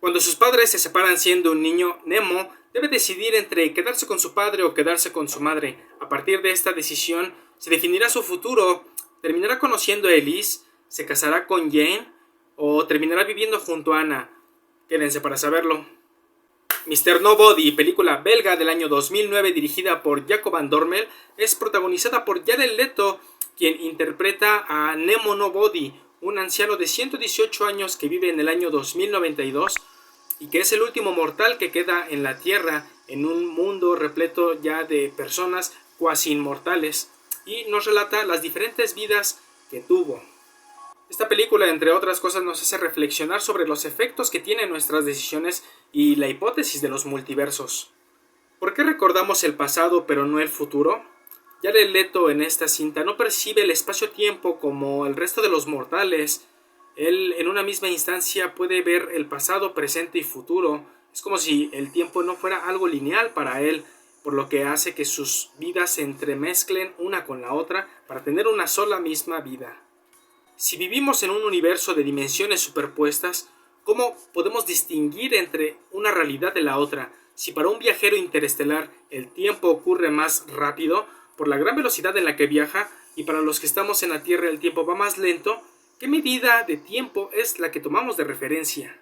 Cuando sus padres se separan siendo un niño, Nemo debe decidir entre quedarse con su padre o quedarse con su madre. A partir de esta decisión se definirá su futuro. ¿Terminará conociendo a Elise? ¿Se casará con Jane? ¿O terminará viviendo junto a Anna? Quédense para saberlo. Mr. Nobody, película belga del año 2009 dirigida por Jacob van Dormel, es protagonizada por Jared Leto, quien interpreta a Nemo Nobody, un anciano de 118 años que vive en el año 2092 y que es el último mortal que queda en la Tierra en un mundo repleto ya de personas cuasi inmortales, y nos relata las diferentes vidas que tuvo. Esta película, entre otras cosas, nos hace reflexionar sobre los efectos que tienen nuestras decisiones y la hipótesis de los multiversos. ¿Por qué recordamos el pasado pero no el futuro? Jared Leto en esta cinta no percibe el espacio-tiempo como el resto de los mortales. Él en una misma instancia puede ver el pasado, presente y futuro. Es como si el tiempo no fuera algo lineal para él, por lo que hace que sus vidas se entremezclen una con la otra para tener una sola misma vida. Si vivimos en un universo de dimensiones superpuestas, ¿cómo podemos distinguir entre una realidad de la otra? Si para un viajero interestelar el tiempo ocurre más rápido por la gran velocidad en la que viaja, y para los que estamos en la Tierra el tiempo va más lento, ¿qué medida de tiempo es la que tomamos de referencia?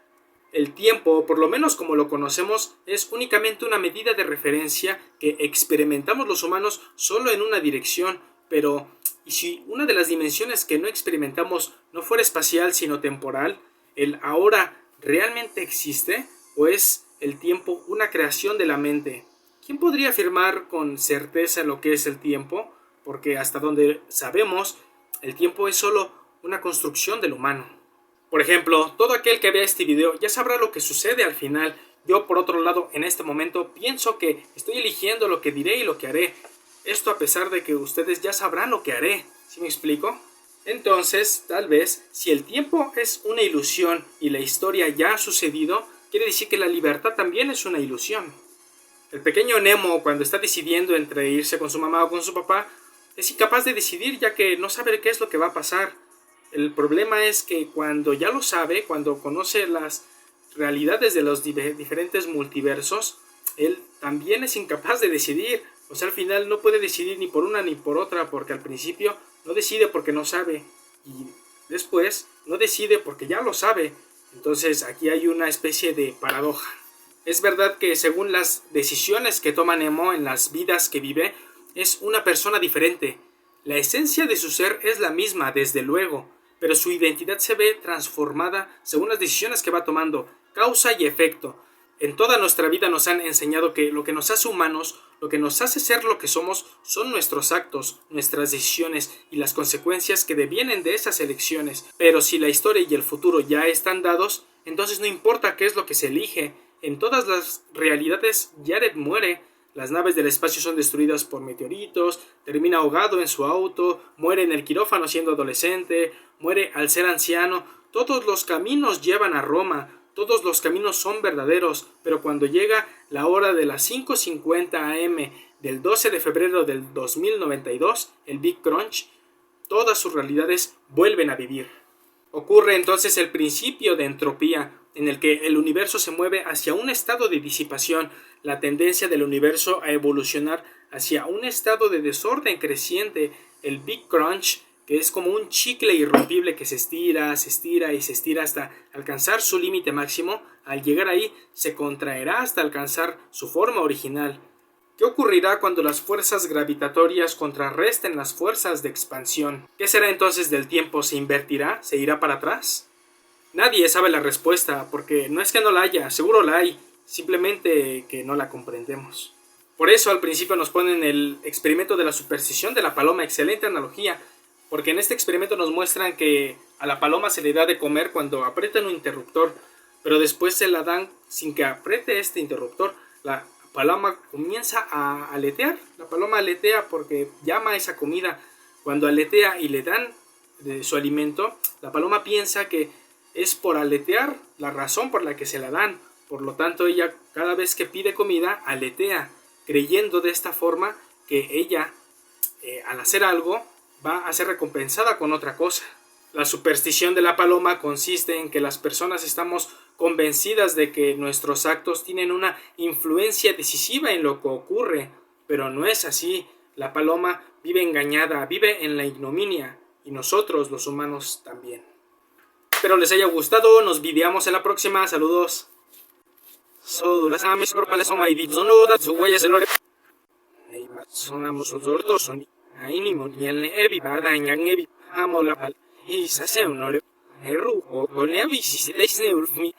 El tiempo, por lo menos como lo conocemos, es únicamente una medida de referencia que experimentamos los humanos solo en una dirección, pero ¿y si una de las dimensiones que no experimentamos no fuera espacial sino temporal? ¿El ahora realmente existe o es el tiempo una creación de la mente? ¿Quién podría afirmar con certeza lo que es el tiempo? Porque hasta donde sabemos, el tiempo es solo una construcción del humano. Por ejemplo, todo aquel que vea este video ya sabrá lo que sucede al final. Yo, por otro lado, en este momento pienso que estoy eligiendo lo que diré y lo que haré. Esto a pesar de que ustedes ya sabrán lo que haré. ¿Sí me explico? Entonces, tal vez, si el tiempo es una ilusión y la historia ya ha sucedido, quiere decir que la libertad también es una ilusión. El pequeño Nemo, cuando está decidiendo entre irse con su mamá o con su papá, es incapaz de decidir ya que no sabe qué es lo que va a pasar. El problema es que cuando ya lo sabe, cuando conoce las realidades de los diferentes multiversos, él también es incapaz de decidir. O sea, al final no puede decidir ni por una ni por otra, porque al principio no decide porque no sabe, y después no decide porque ya lo sabe. Entonces aquí hay una especie de paradoja. Es verdad que según las decisiones que toma Nemo en las vidas que vive, es una persona diferente. La esencia de su ser es la misma, desde luego, pero su identidad se ve transformada según las decisiones que va tomando, causa y efecto. En toda nuestra vida nos han enseñado que lo que nos hace humanos, lo que nos hace ser lo que somos, son nuestros actos, nuestras decisiones y las consecuencias que devienen de esas elecciones. Pero si la historia y el futuro ya están dados, entonces no importa qué es lo que se elige. En todas las realidades, Jared muere. Las naves del espacio son destruidas por meteoritos, termina ahogado en su auto, muere en el quirófano siendo adolescente, muere al ser anciano. Todos los caminos llevan a Roma. Todos los caminos son verdaderos, pero cuando llega la hora de las 5:50 am del 12 de febrero del 2092, el Big Crunch, todas sus realidades vuelven a vivir. Ocurre entonces el principio de entropía, en el que el universo se mueve hacia un estado de disipación, la tendencia del universo a evolucionar hacia un estado de desorden creciente, el Big Crunch, que es como un chicle irrompible que se estira y se estira hasta alcanzar su límite máximo. Al llegar ahí, se contraerá hasta alcanzar su forma original. ¿Qué ocurrirá cuando las fuerzas gravitatorias contrarresten las fuerzas de expansión? ¿Qué será entonces del tiempo? ¿Se invertirá? ¿Se irá para atrás? Nadie sabe la respuesta, porque no es que no la haya, seguro la hay, simplemente que no la comprendemos. Por eso al principio nos ponen el experimento de la superstición de la paloma, excelente analogía, porque en este experimento nos muestran que a la paloma se le da de comer cuando aprietan un interruptor, pero después se la dan sin que apriete este interruptor. La paloma comienza a aletear, la paloma aletea porque llama a esa comida. Cuando aletea y le dan de su alimento, la paloma piensa que es por aletear la razón por la que se la dan. Por lo tanto, ella cada vez que pide comida aletea, creyendo de esta forma que ella al hacer algo va a ser recompensada con otra cosa. La superstición de la paloma consiste en que las personas estamos convencidas de que nuestros actos tienen una influencia decisiva en lo que ocurre, pero no es así. La paloma vive engañada, vive en la ignominia, y nosotros los humanos también. Espero les haya gustado, nos videamos en la próxima, saludos. Sonamos ortoson, ainimon y el evi badañan evi, amo la pal, y se hace un ore, el rujo, con la bici se desneulfmi,